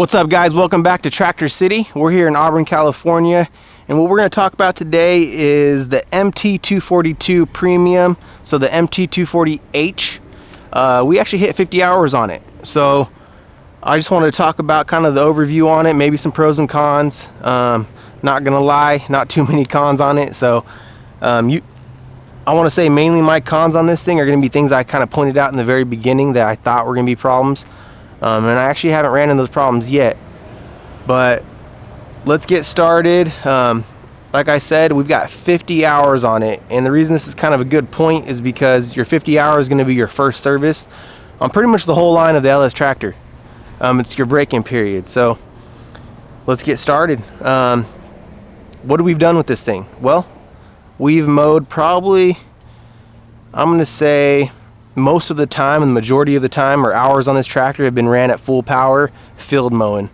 What's up, guys? Welcome back to Tractor City. We're here in Auburn, California, and what we're going to talk about today is the MT-242 Premium, so the MT-242H. We actually hit 50 hours on it, so I just wanted to talk about kind of the overview on it, maybe some pros and cons. Not gonna lie, not too many cons on it, so I want to say mainly my cons on this thing are going to be things I kind of pointed out in the very beginning that I thought were going to be problems. And I actually haven't ran into those problems yet, but let's get started. Like I said, we've got 50 hours on it, and the reason this is kind of a good point is because your 50 hours is going to be your first service on pretty much the whole line of the LS tractor. It's your break-in period, so let's get started. What have we done with this thing? Well, we've mowed probably, I'm going to say, most of the time, and the majority of the time, or hours on this tractor have been ran at full power field mowing.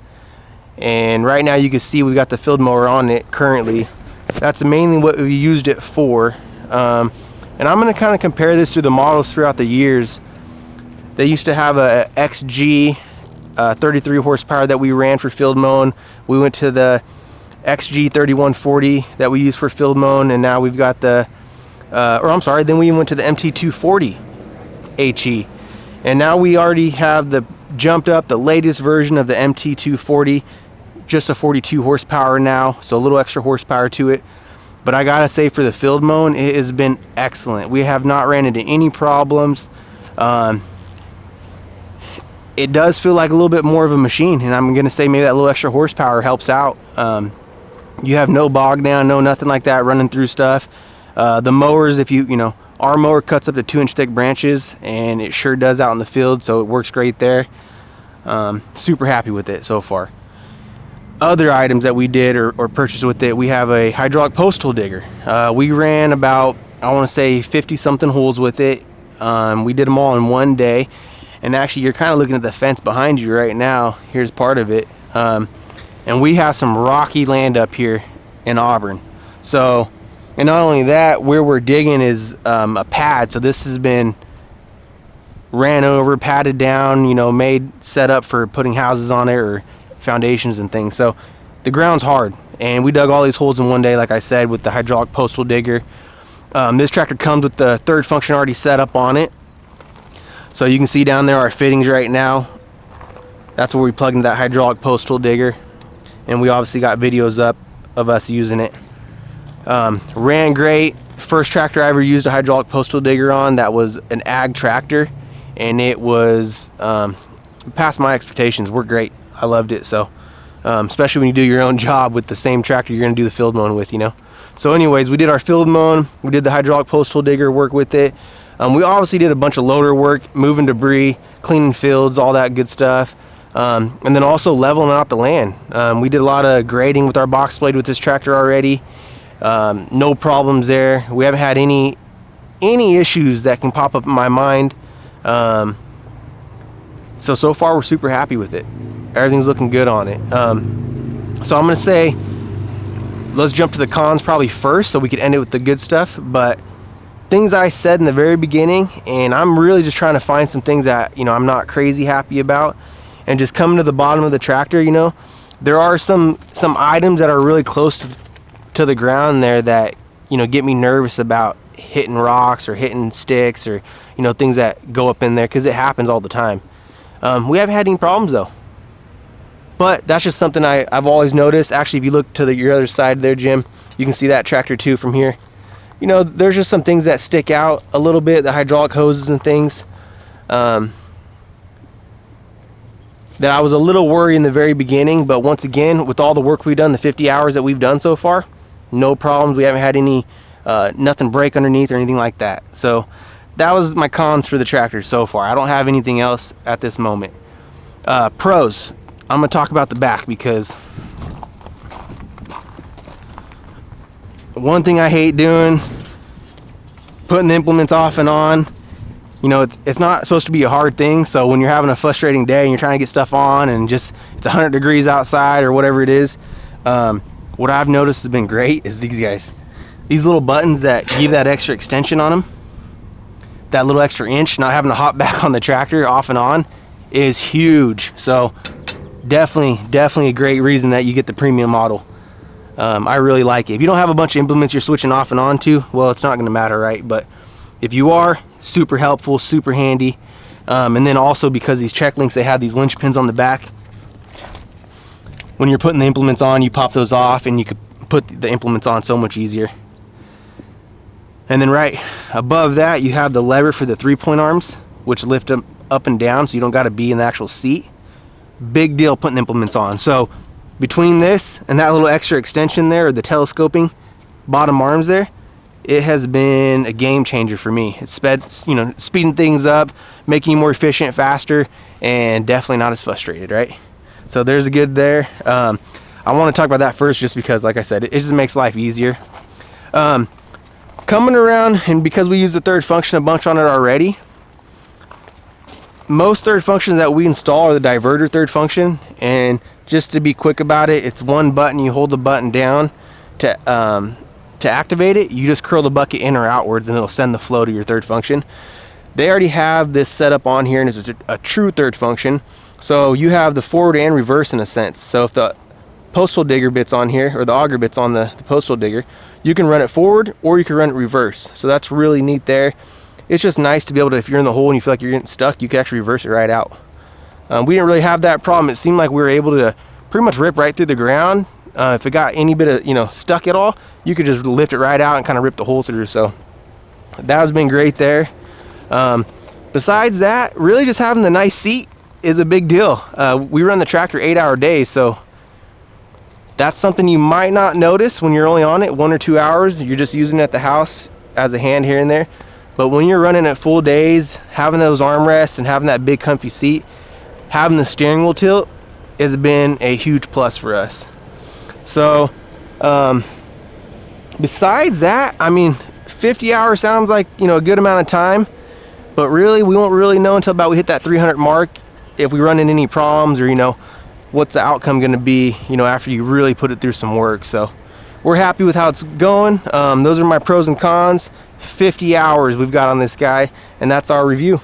And right now you can see we've got the field mower on it currently. That's mainly what we used it for. And I'm going to kind of compare this to the models throughout the years. They used to have a XG 33 horsepower that we ran for field mowing. We went to the XG 3140 that we use for field mowing, and now we've got the then we went to the MT-240 HE, and now we already have jumped up the latest version of the MT-240, just a 42 horsepower now, so a little extra horsepower to it. But I gotta say, for the field mowing, it has been excellent. We have not ran into any problems. It does feel like a little bit more of a machine, and I'm gonna say maybe that little extra horsepower helps out. You have no bog down, no nothing like that running through stuff. The mowers, if you know, our mower cuts up to 2-inch thick branches, and it sure does out in the field, so it works great there. Super happy with it so far. Other items that we did or purchased with it, we have a hydraulic post hole digger. We ran about, I want to say, 50 something holes with it. We did them all in one day, and actually you're kind of looking at the fence behind you right now. Here's part of it. And we have some rocky land up here in Auburn, so, and not only that, where we're digging is a pad, so this has been ran over, padded down, you know, set up for putting houses on it or foundations and things. So the ground's hard, and we dug all these holes in one day, like I said, with the hydraulic post hole digger. This tractor comes with the third function already set up on it, so you can see down there our fittings right now. That's where we plug into that hydraulic post hole digger, and we obviously got videos up of us using it. Ran great. First tractor I ever used a hydraulic post hole digger on, that was an ag tractor, and it was past my expectations. Worked great. I loved it. So especially when you do your own job with the same tractor you're going to do the field mowing with, you know. So anyways, we did our field mowing, we did the hydraulic post hole digger work with it. We obviously did a bunch of loader work, moving debris, cleaning fields, all that good stuff. And then also leveling out the land. We did a lot of grading with our box blade with this tractor already. No problems there. We haven't had any issues that can pop up in my mind. So far we're super happy with it. Everything's looking good on it. So I'm gonna say, let's jump to the cons probably first, so we could end it with the good stuff. But things I said in the very beginning, and I'm really just trying to find some things that, you know, I'm not crazy happy about, and just coming to the bottom of the tractor, you know, there are some items that are really close to the ground there that, you know, get me nervous about hitting rocks or hitting sticks, or, you know, things that go up in there, because it happens all the time. We haven't had any problems though, but that's just something I've always noticed. Actually, if you look to your other side there, Jim, you can see that tractor too from here. You know, there's just some things that stick out a little bit, the hydraulic hoses and things, that I was a little worried in the very beginning. But once again, with all the work we've done, the 50 hours that we've done so far, no problems. We haven't had any nothing break underneath or anything like that. So that was my cons for the tractor so far. I don't have anything else at this moment. Pros, I'm gonna talk about the back, because one thing I hate doing, putting the implements off and on. You know, it's not supposed to be a hard thing, so when you're having a frustrating day and you're trying to get stuff on and just it's 100 degrees outside or whatever it is, what I've noticed has been great is these guys. These little buttons that give that extra extension on them, that little extra inch, not having to hop back on the tractor off and on, is huge. So definitely a great reason that you get the premium model. I really like it. If you don't have a bunch of implements you're switching off and on to, well, it's not going to matter, right? But if you are, super helpful, super handy. And then also, because these check links, they have these linch pins on the back. When you're putting the implements on, you pop those off and you could put the implements on so much easier. And then right above that, you have the lever for the 3-point arms, which lift them up and down, so you don't got to be in the actual seat. Big deal putting implements on. So between this and that little extra extension there, or the telescoping bottom arms there, it has been a game changer for me. It's speeding things up, making you more efficient, faster, and definitely not as frustrated, right? So there's a good there. I want to talk about that first, just because, like I said, it just makes life easier. Coming around, and because we use the third function a bunch on it already, most third functions that we install are the diverter third function. And just to be quick about it, it's one button. You hold the button down to activate it. You just curl the bucket in or outwards and it'll send the flow to your third function. They already have this set up on here, and it's a true third function. So you have the forward and reverse in a sense. So if the postal digger bit's on here, or the auger bit's on the postal digger, you can run it forward or you can run it reverse. So that's really neat there. It's just nice to be able to, if you're in the hole and you feel like you're getting stuck, you can actually reverse it right out. We didn't really have that problem. It seemed like we were able to pretty much rip right through the ground. If it got any bit of, stuck at all, you could just lift it right out and kind of rip the hole through. So that has been great there. Besides that, really just having the nice seat is a big deal. We run the tractor 8-hour days, so that's something you might not notice when you're only on it 1 or 2 hours. You're just using it at the house as a hand here and there. But when you're running it full days, having those armrests and having that big comfy seat, having the steering wheel tilt has been a huge plus for us. So besides that, I mean, 50 hours sounds like, a good amount of time, but really we won't really know until about we hit that 300 mark if we run into any problems, or what's the outcome going to be, after you really put it through some work. So we're happy with how it's going. Those are my pros and cons. 50 hours we've got on this guy, and that's our review.